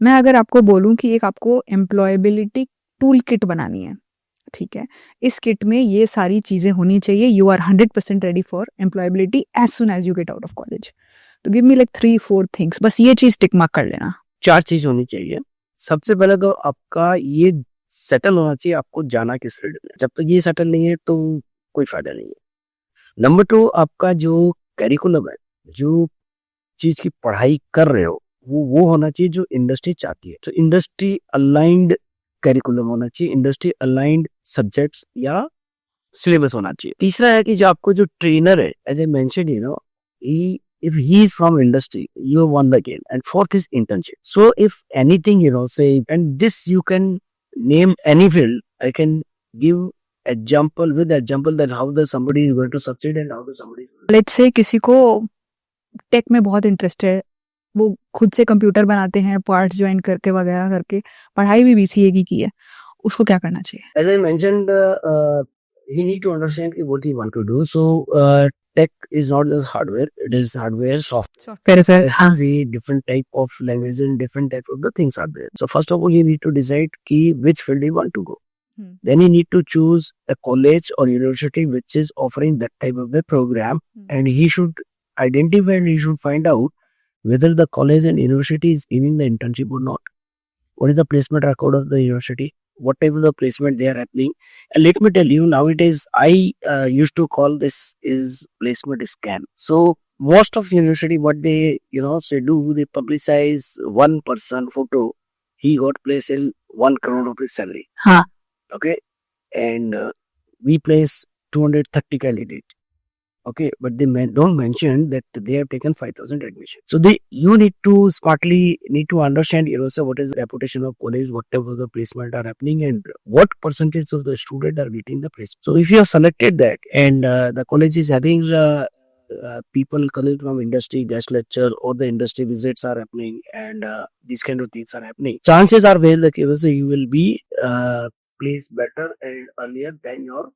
मैं अगर आपको बोलूँ कि एक आपको एम्प्लॉयबिलिटी टूल किट बनानी है, ठीक है? इस किट में ये सारी चीज़ें होनी चाहिए, you are 100% ready for employability as soon as you get out of college. तो गिव मी लाइक 3-4 थिंग्स, बस ये चीज़ टिक मार्क कर लेना। 4 चीज़ होनी चाहिए। सबसे पहले तो आपका ये सेटल होना चाहिए, आपको जाना किस फील्ड में। जब तक ये सेटल नहीं है तो कोई फ़ायदा नहीं है। नंबर 2 आपका जो करिकुलम है, जो चीज़ की पढ़ाई कर रहे हो, वो होना चाहिए जो इंडस्ट्री चाहती है। तो इंडस्ट्री अलाइन्ड करिकुलम होना चाहिए, इंडस्ट्री अलाइन्ड सब्जेक्ट्स या सिलेबस होना चाहिए। तीसरा है कि जो आपको जो ट्रेनर है, as I mentioned he if he is from industry, you have won the game. And fourth is internship. So if anything, say, and this you can name any field. I can give example with example that how the somebody is going to succeed and how the somebody is going let's say किसी को take में बहुत interest है, वो खुद से computer बनाते हैं, पार्ट्स जॉइन करके वगैरह करके, पढ़ाई भी बीसीए की है, उसको क्या करना चाहिए? As I mentioned, he need to understand what he want to do. So tech is not just hardware; it is hardware, software. Software sir, हाँ। The different type of language and different type of the things are there. So first of all, you need to decide which field you want to go. Then you need to choose a college or university which is offering that type of the program, and he should identify and he should find out whether the college and university is giving the internship or not. What is the placement record of the university? What type of the placement they are happening? And let me tell you, nowadays I used to call this is placement scam. So most of university, what they say do, they publicize one person photo. He got placed in 1 crore rupees salary. हाँ, Okay, and we place 230 candidates. Okay, but they don't mention that they have taken 5,000 admission. So you need to smartly need to understand so what is the reputation of college, whatever the placement are happening, and what percentage of the student are getting the placement. So if you have selected that, and the college is having people coming from industry, guest lecture, or the industry visits are happening, and these kind of things are happening, chances are very that you will be placed better and earlier than your